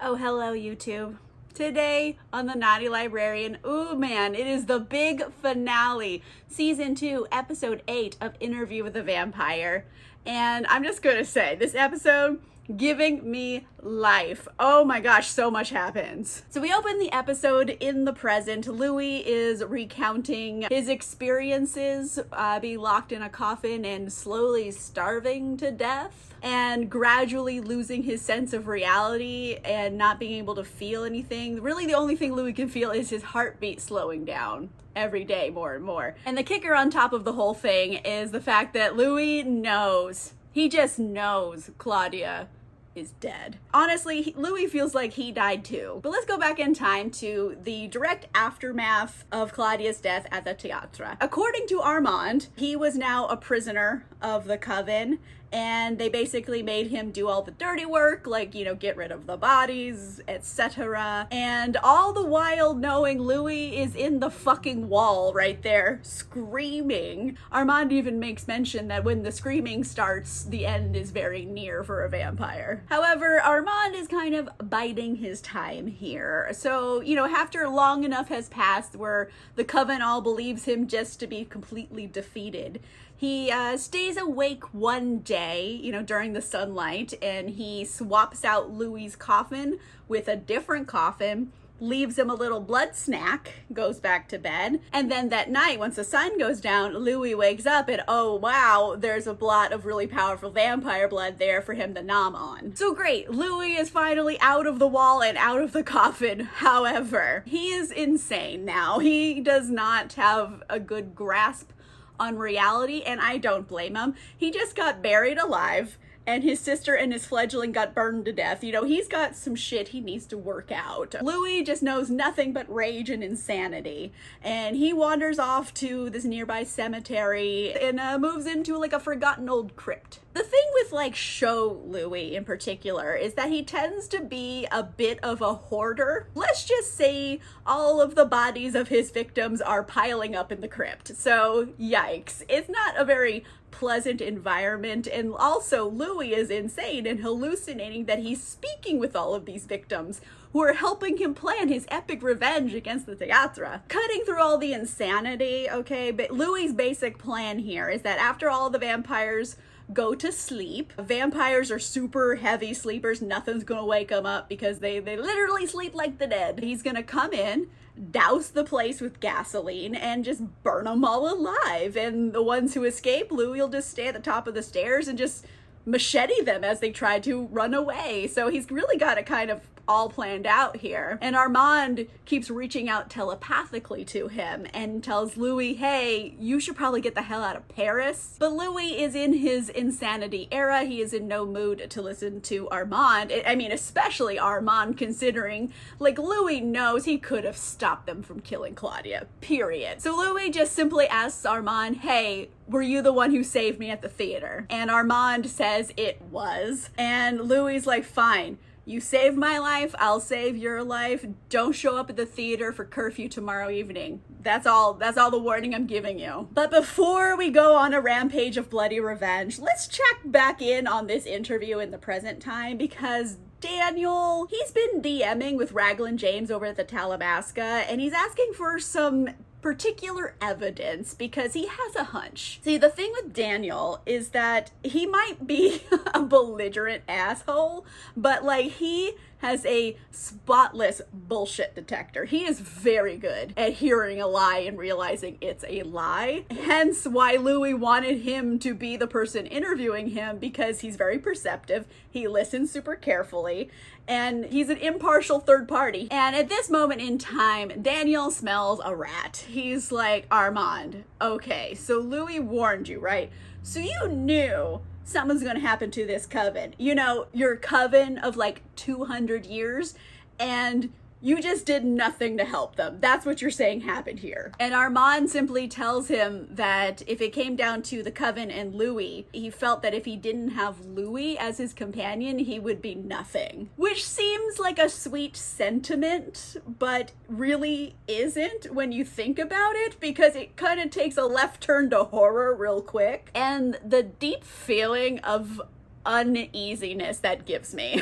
Oh, hello, YouTube. Today on The Naughty Librarian, ooh man, it is the big finale, Season 2, Episode 8 of Interview with the Vampire. And I'm just gonna say, this episode giving me life. Oh my gosh, so much happens. So we open the episode in the present. Louis is recounting his experiences being locked in a coffin and slowly starving to death and gradually losing his sense of reality and not being able to feel anything. Really, the only thing Louis can feel is his heartbeat slowing down every day more and more. And the kicker on top of the whole thing is the fact that Louis knows. He just knows Claudia is dead. Honestly, Louis feels like he died too. But let's go back in time to the direct aftermath of Claudia's death at the Theatre. According to Armand, he was now a prisoner of the Coven, and they basically made him do all the dirty work, like, you know, get rid of the bodies, etc. And all the while knowing Louis is in the fucking wall right there, screaming. Armand even makes mention that when the screaming starts, the end is very near for a vampire. However, Armand is kind of biding his time here. So, you know, after long enough has passed where the Coven all believes him just to be completely defeated, he stays awake one day, you know, during the sunlight, and he swaps out Louis's coffin with a different coffin, leaves him a little blood snack, goes back to bed, and then that night, once the sun goes down, Louis wakes up and, oh wow, there's a blot of really powerful vampire blood there for him to nom on. So great, Louis is finally out of the wall and out of the coffin. However, he is insane now. He does not have a good grasp on reality, and I don't blame him. He just got buried alive, and his sister and his fledgling got burned to death. You know, he's got some shit he needs to work out. Louis just knows nothing but rage and insanity, and he wanders off to this nearby cemetery and moves into like a forgotten old crypt. The thing with like show Louis in particular is that he tends to be a bit of a hoarder. Let's just say all of the bodies of his victims are piling up in the crypt. So yikes. It's not a very pleasant environment, and also Louis is insane and hallucinating that he's speaking with all of these victims who are helping him plan his epic revenge against the Theatre. Cutting through all the insanity, okay, but Louis's basic plan here is that after all the vampires go to sleep, vampires are super heavy sleepers, nothing's gonna wake them up because they literally sleep like the dead. He's gonna come in, douse the place with gasoline, and just burn them all alive. And the ones who escape, Louis will just stay at the top of the stairs and just machete them as they try to run away. So he's really got it kind of all planned out here. And Armand keeps reaching out telepathically to him and tells Louis, hey, you should probably get the hell out of Paris. But Louis is in his insanity era. He is in no mood to listen to Armand. I mean, especially Armand, considering like Louis knows he could have stopped them from killing Claudia, period. So Louis just simply asks Armand, hey, were you the one who saved me at the theater? And Armand says it was. And Louis like, fine. You saved my life, I'll save your life. Don't show up at the theater for curfew tomorrow evening. That's all the warning I'm giving you. But before we go on a rampage of bloody revenge, let's check back in on this interview in the present time, because Daniel, he's been DMing with Raglan James over at the Talamasca, and he's asking for some particular evidence because he has a hunch. See, the thing with Daniel is that he might be a belligerent asshole, but like he has a spotless bullshit detector. He is very good at hearing a lie and realizing it's a lie. Hence why Louis wanted him to be the person interviewing him, because he's very perceptive. He listens super carefully, and he's an impartial third party. And at this moment in time, Daniel smells a rat. He's like, Armand, okay, so Louis warned you, right? So you knew something's gonna happen to this coven. You know, your coven of like 200 years, and you just did nothing to help them. That's what you're saying happened here. And Armand simply tells him that if it came down to the Coven and Louis, he felt that if he didn't have Louis as his companion, he would be nothing. Which seems like a sweet sentiment, but really isn't when you think about it, because it kind of takes a left turn to horror real quick. And the deep feeling of uneasiness that gives me.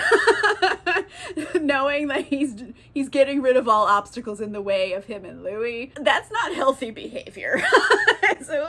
Knowing that he's getting rid of all obstacles in the way of him and Louis. That's not healthy behavior. So,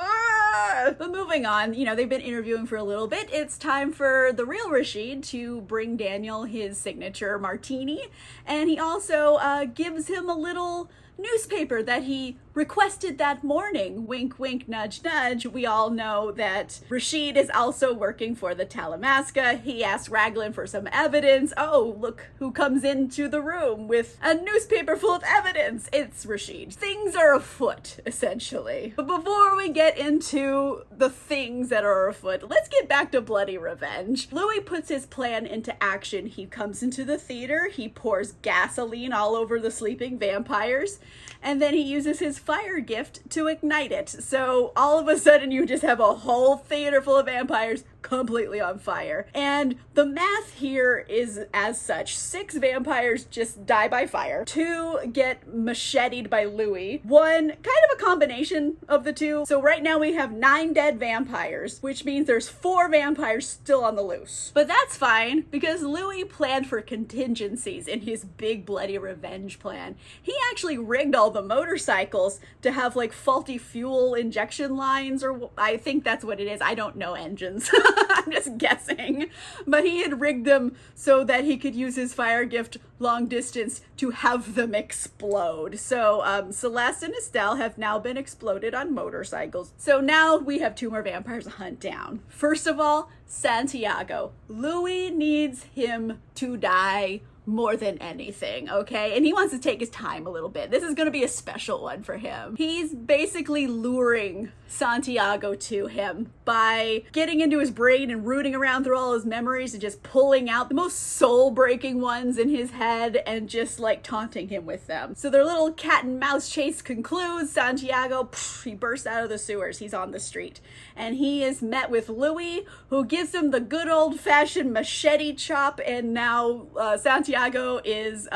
moving on, they've been interviewing for a little bit. It's time for the real Rashid to bring Daniel his signature martini. And he also gives him a little newspaper that he requested that morning. Wink, wink, nudge, nudge. We all know that Rashid is also working for the Talamasca. He asked Raglan for some evidence. Oh, look who comes into the room with a newspaper full of evidence. It's Rashid. Things are afoot, essentially. But before we get into the things that are afoot, let's get back to bloody revenge. Louis puts his plan into action. He comes into the theater. He pours gasoline all over the sleeping vampires. And then he uses his fire gift to ignite it. So all of a sudden you just have a whole theater full of vampires completely on fire. And the math here is as such. 6 vampires just die by fire. 2 get macheted by Louis. 1, kind of a combination of the 2. So right now we have 9 dead vampires, which means there's 4 vampires still on the loose. But that's fine, because Louis planned for contingencies in his big bloody revenge plan. He actually rigged all the motorcycles to have like faulty fuel injection lines, or I think that's what it is. I don't know engines. I'm just guessing. But he had rigged them so that he could use his fire gift long distance to have them explode. So Celeste and Estelle have now been exploded on motorcycles. So now we have 2 more vampires to hunt down. First of all, Santiago. Louis needs him to die more than anything, okay? And he wants to take his time a little bit. This is going to be a special one for him. He's basically luring Santiago to him by getting into his brain and rooting around through all his memories and just pulling out the most soul-breaking ones in his head and just like taunting him with them. So their little cat and mouse chase concludes. Santiago, he bursts out of the sewers. He's on the street. And he is met with Louis, who gives him the good old-fashioned machete chop, and now Santiago is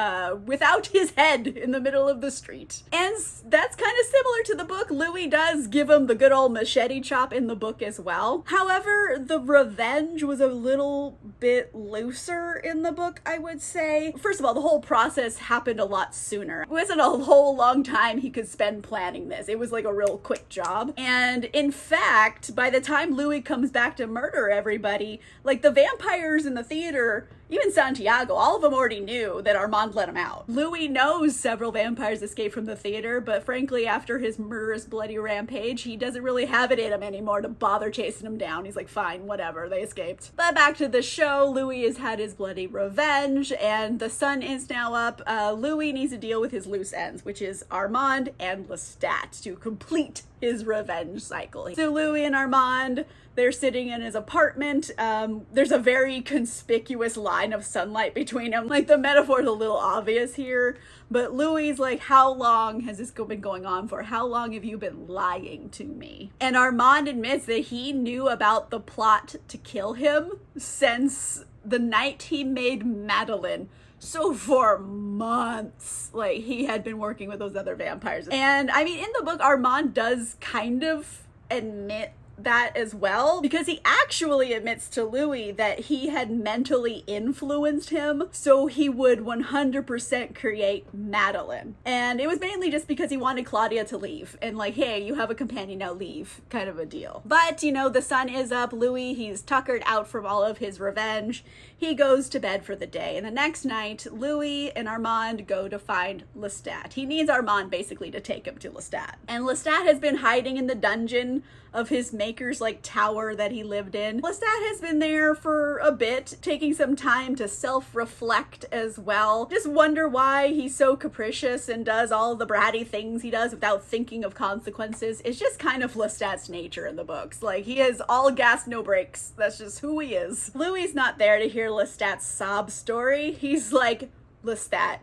without his head in the middle of the street. And that's kind of similar to the book. Louis does give him the good old machete chop in the book as well. However, the revenge was a little bit looser in the book, I would say. First of all, the whole process happened a lot sooner. It wasn't a whole long time he could spend planning this. It was like a real quick job. And in fact, by the time Louis comes back to murder everybody, like the vampires in the theater, even Santiago, all of them already knew that Armand let him out. Louis knows several vampires escaped from the theater, but frankly, after his murderous bloody rampage, he doesn't really have it in him anymore to bother chasing them down. He's like, fine, whatever, they escaped. But back to the show, Louis has had his bloody revenge, and the sun is now up. Louis needs to deal with his loose ends, which is Armand and Lestat, to complete his revenge cycle. So Louis and Armand, they're sitting in his apartment. There's a very conspicuous line of sunlight between them. Like, the metaphor is a little obvious here, but Louis like, how long has this been going on for? How long have you been lying to me? And Armand admits that he knew about the plot to kill him since the night he made Madeline. So for months, like, he had been working with those other vampires. And I mean, in the book, Armand does kind of admit that as well, because he actually admits to Louis that he had mentally influenced him so he would 100% create Madeline. And it was mainly just because he wanted Claudia to leave and like, hey, you have a companion, now leave, kind of a deal. But the sun is up. Louis, he's tuckered out from all of his revenge. He goes to bed for the day, and the next night Louis and Armand go to find Lestat. He needs Armand basically to take him to Lestat, and Lestat has been hiding in the dungeon of his maker's like tower that he lived in. Lestat has been there for a bit, taking some time to self-reflect as well. Just wonder why he's so capricious and does all the bratty things he does without thinking of consequences. It's just kind of Lestat's nature in the books. Like, he is all gas, no brakes. That's just who he is. Louis's not there to hear Lestat's sob story. He's like, Lestat,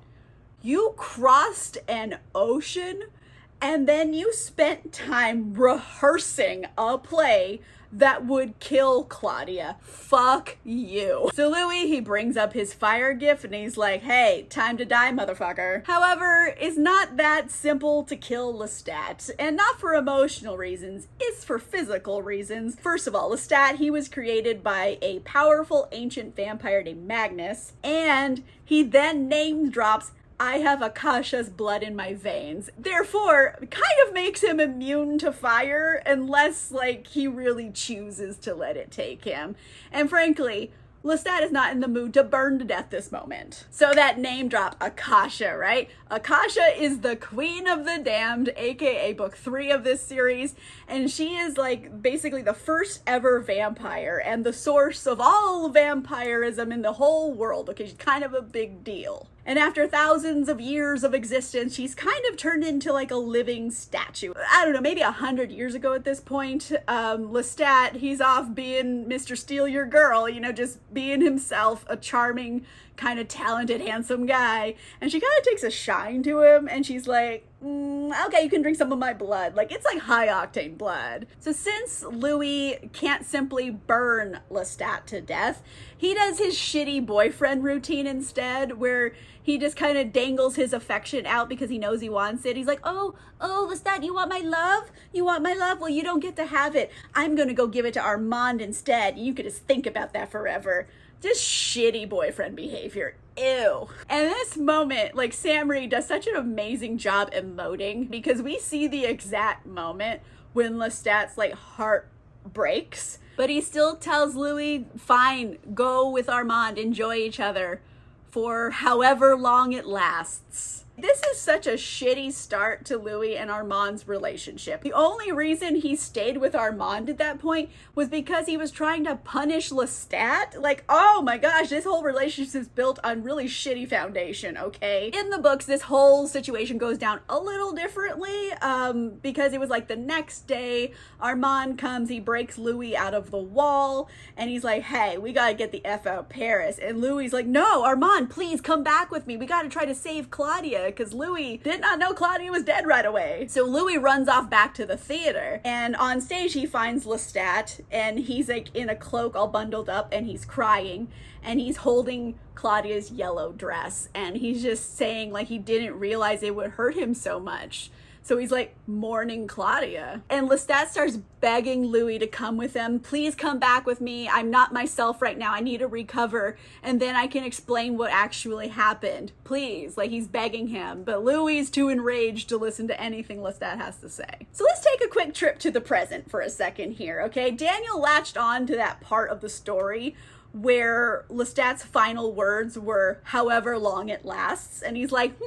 you crossed an ocean and then you spent time rehearsing a play that would kill Claudia. Fuck you. So Louis, he brings up his fire gift and he's like, hey, time to die, motherfucker. However, it's not that simple to kill Lestat, and not for emotional reasons, it's for physical reasons. First of all, Lestat, he was created by a powerful ancient vampire named Magnus, and he then name drops, I have Akasha's blood in my veins. Therefore, kind of makes him immune to fire unless, like, he really chooses to let it take him. And frankly, Lestat is not in the mood to burn to death this moment. So that name drop, Akasha, right? Akasha is the queen of the damned, aka book 3 of this series, and she is like basically the first ever vampire and the source of all vampirism in the whole world. Okay, she's kind of a big deal. And after thousands of years of existence, she's kind of turned into like a living statue. I don't know, maybe 100 years ago at this point, Lestat, he's off being Mr. Steal Your Girl, you know, just being himself, a charming, kind of talented, handsome guy. And she kind of takes a shine to him, and she's like, okay, you can drink some of my blood. Like, it's like high octane blood. So since Louis can't simply burn Lestat to death, he does his shitty boyfriend routine instead, where he just kind of dangles his affection out because he knows he wants it. He's like, oh, Lestat, you want my love? You want my love? Well, you don't get to have it. I'm gonna go give it to Armand instead. You could just think about that forever. Just shitty boyfriend behavior. Ew. And this moment, like, Sam Reed does such an amazing job emoting, because we see the exact moment when Lestat's like heart breaks, but he still tells Louis, fine, go with Armand, enjoy each other for however long it lasts. This is such a shitty start to Louis and Armand's relationship. The only reason he stayed with Armand at that point was because he was trying to punish Lestat. Like, oh my gosh, this whole relationship is built on really shitty foundation, okay? In the books, this whole situation goes down a little differently, because it was like the next day, Armand comes, he breaks Louis out of the wall, and he's like, hey, we gotta get the F out of Paris. And Louis's like, no, Armand, please come back with me. We gotta try to save Claudia, because Louis did not know Claudia was dead right away. So Louis runs off back to the theater, and on stage he finds Lestat, and he's like in a cloak all bundled up, and he's crying, and he's holding Claudia's yellow dress, and he's just saying like he didn't realize it would hurt him so much. So he's like mourning Claudia. And Lestat starts begging Louis to come with him. Please come back with me. I'm not myself right now. I need to recover. And then I can explain what actually happened. Please. Like, he's begging him. But Louis is too enraged to listen to anything Lestat has to say. So let's take a quick trip to the present for a second here, okay? Daniel latched on to that part of the story where Lestat's final words were, however long it lasts. And he's like,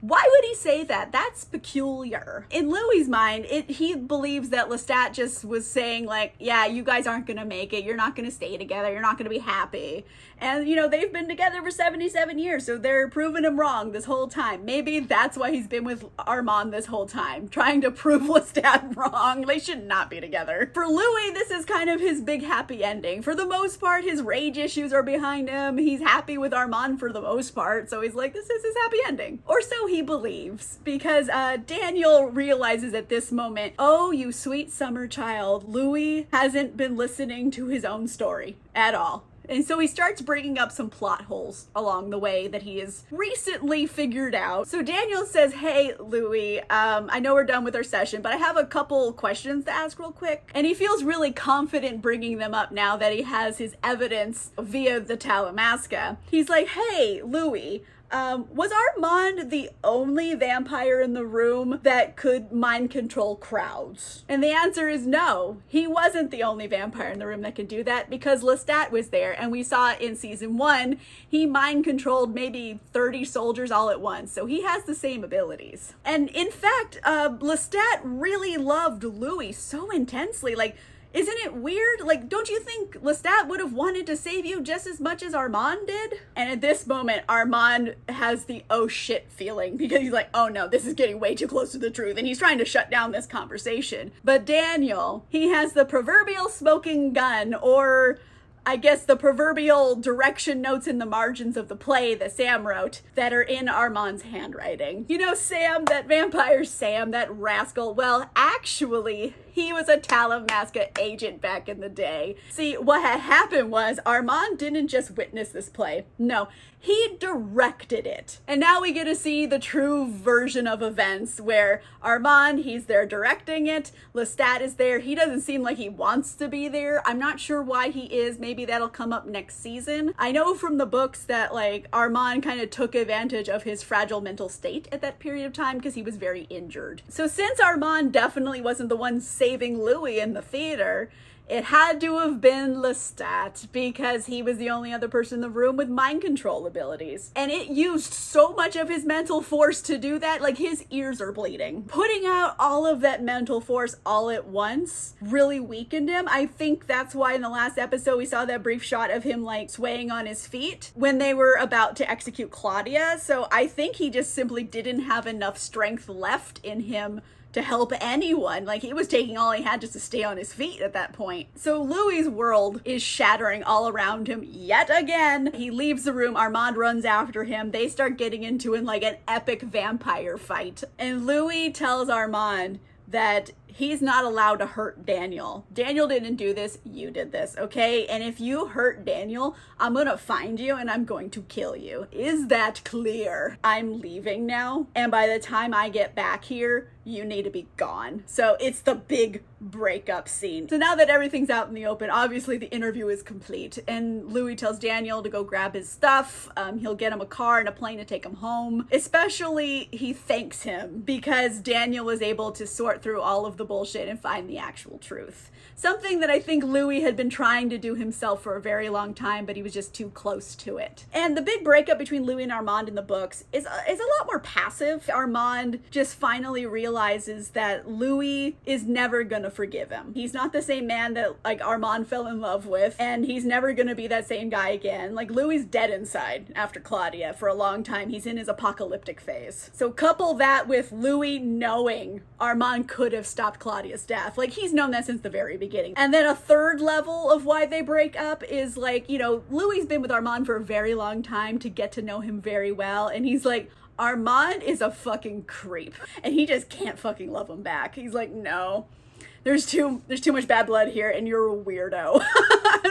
why would he say that? That's peculiar. In Louis's mind, he believes that Lestat just was saying like, yeah, you guys aren't gonna make it. You're not gonna stay together. You're not gonna be happy. And, you know, they've been together for 77 years, so they're proving him wrong this whole time. Maybe that's why he's been with Armand this whole time, trying to prove Lestat wrong. They should not be together. For Louis, this is kind of his big happy ending. For the most part, his rage issues are behind him. He's happy with Armand for the most part, so he's like, this is his happy ending. Or so he believes, because Daniel realizes at this moment, oh, you sweet summer child, Louis hasn't been listening to his own story at all. And so he starts bringing up some plot holes along the way that he has recently figured out. So Daniel says, hey, Louis, I know we're done with our session, but I have a couple questions to ask real quick. And he feels really confident bringing them up now that he has his evidence via the Talamasca. He's like, hey, Louis, was Armand the only vampire in the room that could mind control crowds? And the answer is no. He wasn't the only vampire in the room that could do that, because Lestat was there, and we saw in season 1, he mind controlled maybe 30 soldiers all at once, so he has the same abilities. And in fact, Lestat really loved Louis so intensely. Like, isn't it weird? Like, don't you think Lestat would have wanted to save you just as much as Armand did? And at this moment, Armand has the oh shit feeling, because he's like, oh no, this is getting way too close to the truth, and he's trying to shut down this conversation. But Daniel, he has the proverbial smoking gun, or I guess, the proverbial direction notes in the margins of the play that Sam wrote that are in Armand's handwriting. You know, Sam, that vampire Sam, that rascal, well, actually, he was a Talamasca agent back in the day. See, what had happened was Armand didn't just witness this play. No, he directed it. And now we get to see the true version of events where Armand, he's there directing it. Lestat is there. He doesn't seem like he wants to be there. I'm not sure why he is. Maybe that'll come up next season. I know from the books that like Armand kind of took advantage of his fragile mental state at that period of time because he was very injured. So since Armand definitely wasn't the one saving Louis in the theater, it had to have been Lestat because he was the only other person in the room with mind control abilities. And it used so much of his mental force to do that, like his ears are bleeding. Putting out all of that mental force all at once really weakened him. I think that's why in the last episode we saw that brief shot of him like swaying on his feet when they were about to execute Claudia. So I think he just simply didn't have enough strength left in him to help anyone. Like, he was taking all he had just to stay on his feet at that point. So Louis's world is shattering all around him yet again. He leaves the room. Armand runs after him. They start getting into like an epic vampire fight. And Louis tells Armand that he's not allowed to hurt Daniel. Daniel didn't do this, you did this, okay? And if you hurt Daniel, I'm gonna find you and I'm going to kill you. Is that clear? I'm leaving now, and by the time I get back here, you need to be gone. So it's the big breakup scene. So now that everything's out in the open, obviously the interview is complete, and Louis tells Daniel to go grab his stuff. He'll get him a car and a plane to take him home. Especially, he thanks him because Daniel was able to sort through all of the bullshit and find the actual truth. Something that I think Louis had been trying to do himself for a very long time, but he was just too close to it. And the big breakup between Louis and Armand in the books is a lot more passive. Armand just finally realizes that Louis is never gonna forgive him. He's not the same man that like Armand fell in love with, and he's never gonna be that same guy again. Like, Louis dead inside after Claudia for a long time. He's in his apocalyptic phase. So couple that with Louis knowing Armand could have stopped Claudia's death. Like, he's known that since the very beginning. And then a third level of why they break up is like, you know, Louis's been with Armand for a very long time to get to know him very well, and he's like, Armand is a fucking creep and he just can't fucking love him back. He's like, no, there's too much bad blood here and you're a weirdo.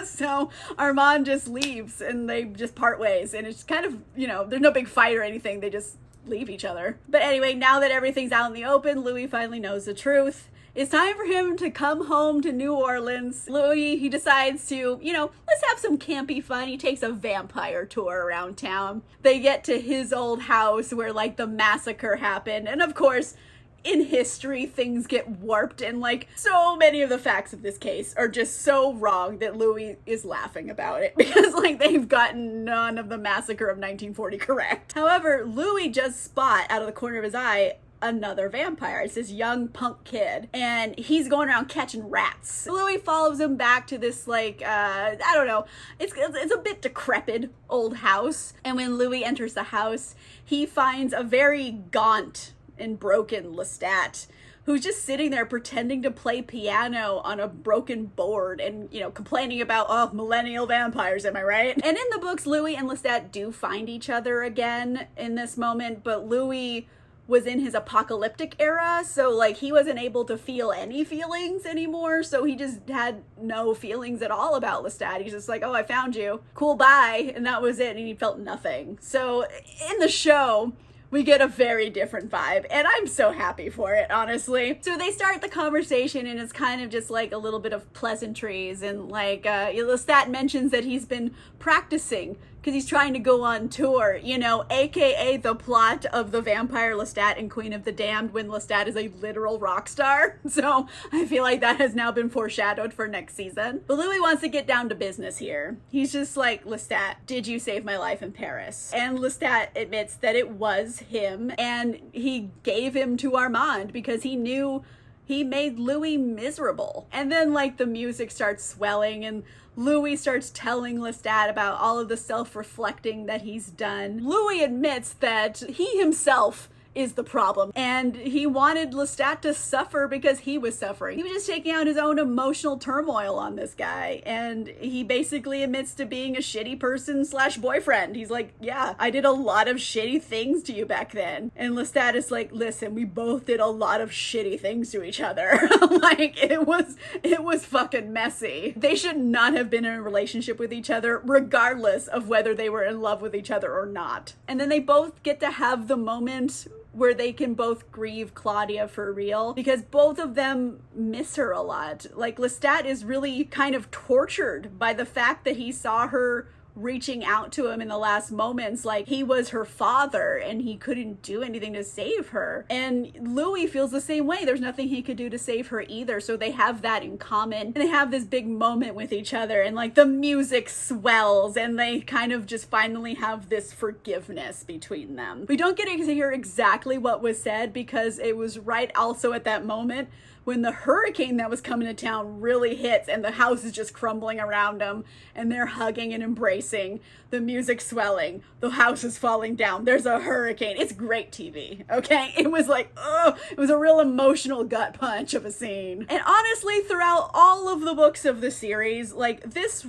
So Armand just leaves and they just part ways, and it's kind of, you know, there's no big fight or anything. They just leave each other. But anyway, now that everything's out in the open, Louis finally knows the truth. It's time for him to come home to New Orleans. Louis, he decides to, you know, let's have some campy fun. He takes a vampire tour around town. They get to his old house where, like, the massacre happened. And, of course, in history, things get warped. And, like, so many of the facts of this case are just so wrong that Louis is laughing about it. Because, like, they've gotten none of the massacre of 1940 correct. However, Louis just spot out of the corner of his eye another vampire. It's this young punk kid, and he's going around catching rats. Louis follows him back to this, like, I don't know, it's a bit decrepit old house. And when Louis enters the house, he finds a very gaunt and broken Lestat, who's just sitting there pretending to play piano on a broken board and, you know, complaining about, oh, millennial vampires, am I right? And in the books, Louis and Lestat do find each other again in this moment, but Louis was in his apocalyptic era, so like he wasn't able to feel any feelings anymore, so he just had no feelings at all about Lestat. He's just like, oh, I found you, cool, bye, and that was it, and he felt nothing. So in the show, we get a very different vibe, and I'm so happy for it, honestly. So they start the conversation, and it's kind of just like a little bit of pleasantries, and like Lestat mentions that he's been practicing because he's trying to go on tour, you know, aka the plot of The Vampire Lestat and Queen of the Damned, when Lestat is a literal rock star. So I feel like that has now been foreshadowed for next season. But Louis wants to get down to business here. He's just like, Lestat, did you save my life in Paris? And Lestat admits that it was him, and he gave him to Armand because he knew he made Louis miserable. And then like the music starts swelling, and Louis starts telling Lestat about all of the self-reflecting that he's done. Louis admits that he himself is the problem. And he wanted Lestat to suffer because he was suffering. He was just taking out his own emotional turmoil on this guy. And he basically admits to being a shitty person / boyfriend. He's like, yeah, I did a lot of shitty things to you back then. And Lestat is like, listen, we both did a lot of shitty things to each other. Like, it was fucking messy. They should not have been in a relationship with each other, regardless of whether they were in love with each other or not. And then they both get to have the moment where they can both grieve Claudia for real, because both of them miss her a lot. Like, Lestat is really kind of tortured by the fact that he saw her reaching out to him in the last moments like he was her father and he couldn't do anything to save her. And Louis feels the same way. There's nothing he could do to save her either. So they have that in common. And they have this big moment with each other, and like the music swells and they kind of just finally have this forgiveness between them. We don't get to hear exactly what was said because it was right also at that moment when the hurricane that was coming to town really hits and the house is just crumbling around them and they're hugging and embracing, the music swelling, the house is falling down, there's a hurricane. It's great TV, okay? It was like, oh, it was a real emotional gut punch of a scene. And honestly, throughout all of the books of the series, like this,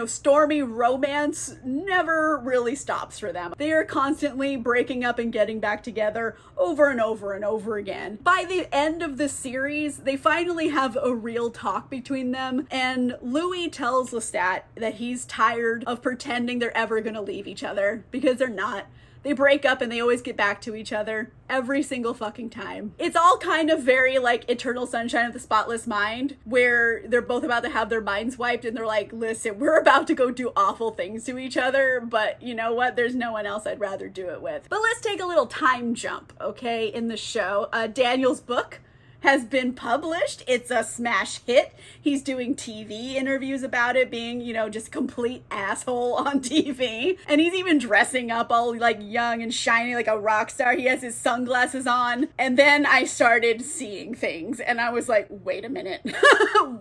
stormy romance never really stops for them. They are constantly breaking up and getting back together over and over and over again. By the end of the series, they finally have a real talk between them, and Louis tells Lestat that he's tired of pretending they're ever gonna leave each other, because they're not. They break up and they always get back to each other every single fucking time. It's all kind of very like Eternal Sunshine of the Spotless Mind, where they're both about to have their minds wiped and they're like, listen, we're about to go do awful things to each other, but you know what? There's no one else I'd rather do it with. But let's take a little time jump, okay, in the show. Daniel's book has been published. It's a smash hit. He's doing TV interviews about it, being, just complete asshole on TV. And he's even dressing up all like young and shiny like a rock star. He has his sunglasses on. And then I started seeing things and I was like, wait a minute.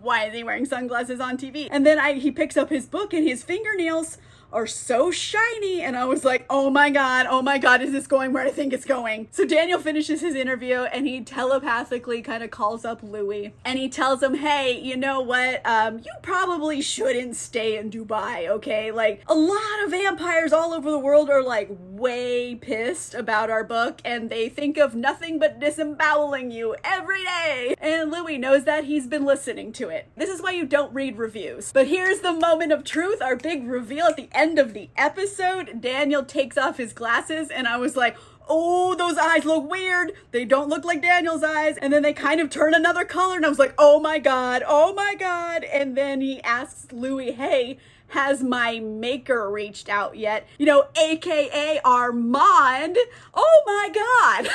Why is he wearing sunglasses on TV? And then he picks up his book and his fingernails are so shiny, and I was like, oh my god, is this going where I think it's going? So Daniel finishes his interview and he telepathically kind of calls up Louis and he tells him, hey, you know what, you probably shouldn't stay in Dubai, okay? Like, a lot of vampires all over the world are like way pissed about our book and they think of nothing but disemboweling you every day. And Louis knows that. He's been listening to it. This is why you don't read reviews. But here's the moment of truth, our big reveal at the end of the episode. Daniel takes off his glasses and I was like, oh, those eyes look weird. They don't look like Daniel's eyes. And then they kind of turn another color and I was like, oh my god. And then he asks Louis, hey, has my maker reached out yet? AKA Armand. Oh my god.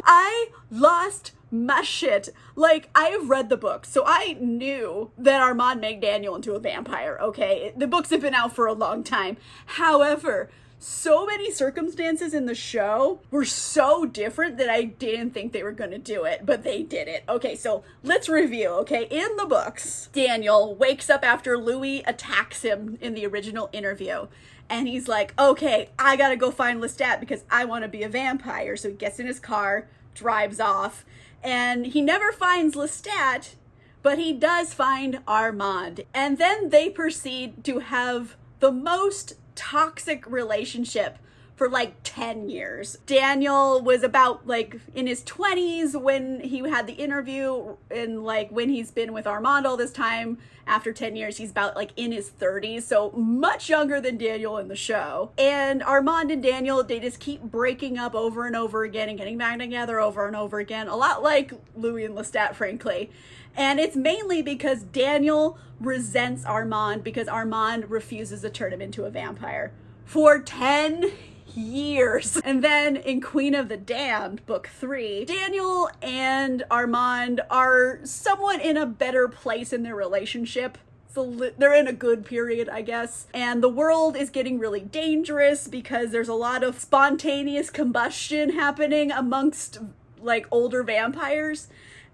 I lost my shit. Like, I have read the book, so I knew that Armand made Daniel into a vampire, okay? The books have been out for a long time. However, so many circumstances in the show were so different that I didn't think they were gonna do it, but they did it. Okay, so let's review, okay? In the books, Daniel wakes up after Louis attacks him in the original interview. And he's like, okay, I gotta go find Lestat because I wanna be a vampire. So he gets in his car, drives off, and he never finds Lestat, but he does find Armand. And then they proceed to have the most toxic relationship for like 10 years. Daniel was about like in his 20s when he had the interview, and like when he's been with Armand all this time, after 10 years, he's about like in his 30s, so much younger than Daniel in the show. And Armand and Daniel, they just keep breaking up over and over again and getting back together over and over again, a lot like Louis and Lestat, frankly. And it's mainly because Daniel resents Armand because Armand refuses to turn him into a vampire for 10 years. And then in Queen of the Damned, book 3, Daniel and Armand are somewhat in a better place in their relationship. So they're in a good period, I guess. And the world is getting really dangerous because there's a lot of spontaneous combustion happening amongst like older vampires.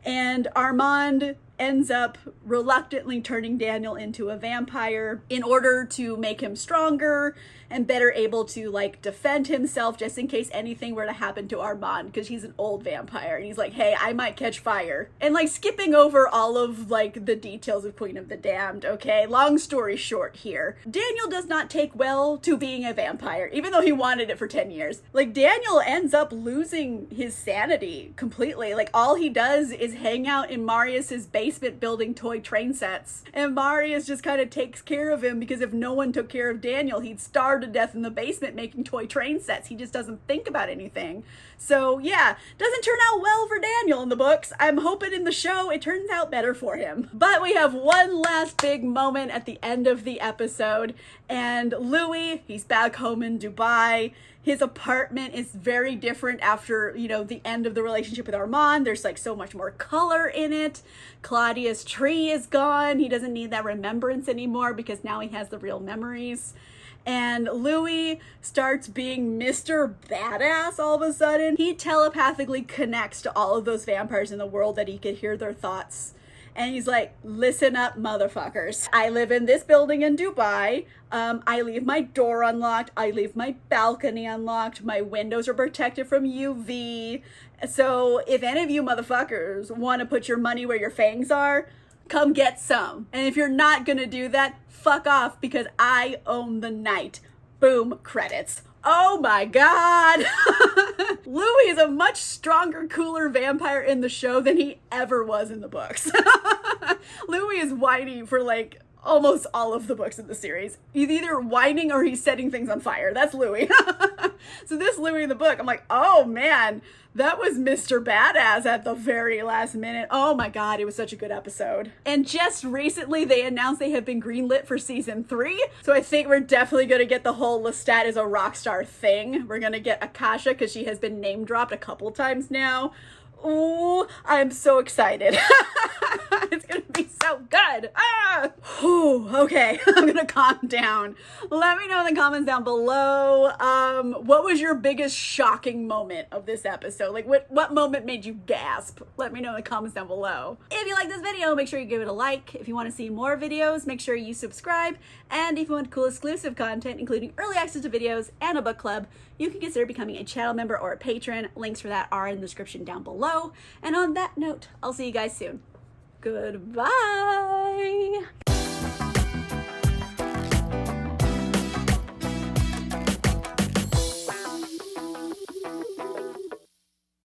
And Armand ends up reluctantly turning Daniel into a vampire in order to make him stronger and better able to like defend himself just in case anything were to happen to Armand, because he's an old vampire and he's like, hey, I might catch fire. And like skipping over all of like the details of Queen of the Damned, okay? Long story short here, Daniel does not take well to being a vampire, even though he wanted it for 10 years. Like Daniel ends up losing his sanity completely. Like all he does is hang out in Marius's basement building toy train sets. And Marius just kind of takes care of him, because if no one took care of Daniel, he'd starve to death in the basement making toy train sets. He just doesn't think about anything. So yeah, doesn't turn out well for Daniel in the books. I'm hoping in the show it turns out better for him. But we have one last big moment at the end of the episode, and Louis, he's back home in Dubai. His apartment is very different after, you know, the end of the relationship with Armand. There's like so much more color in it. Claudia's tree is gone. He doesn't need that remembrance anymore because now he has the real memories. And Louis starts being Mr. Badass all of a sudden. He telepathically connects to all of those vampires in the world that he could hear their thoughts. And he's like, listen up, motherfuckers. I live in this building in Dubai. I leave my door unlocked. I leave my balcony unlocked. My windows are protected from UV. So if any of you motherfuckers want to put your money where your fangs are, come get some. And if you're not gonna do that, fuck off, because I own the night. Boom, credits. Oh my God. Louis is a much stronger, cooler vampire in the show than he ever was in the books. Louis is whiny for like almost all of the books in the series. He's either whining or he's setting things on fire. That's Louis. So this Louis in the book, I'm like, oh man, that was Mr. Badass at the very last minute. Oh my God, it was such a good episode. And just recently they announced they have been greenlit for season 3. So I think we're definitely going to get the whole Lestat is a rock star thing. We're going to get Akasha because she has been name dropped a couple times now. Ooh, I'm so excited. It's gonna be so good. Ah! Whew, okay, I'm gonna calm down. Let me know in the comments down below, what was your biggest shocking moment of this episode? Like what moment made you gasp? Let me know in the comments down below. If you like this video, make sure you give it a like. If you want to see more videos, make sure you subscribe. And if you want cool exclusive content, including early access to videos and a book club, you can consider becoming a channel member or a patron. Links for that are in the description down below. And on that note, I'll see you guys soon. Goodbye.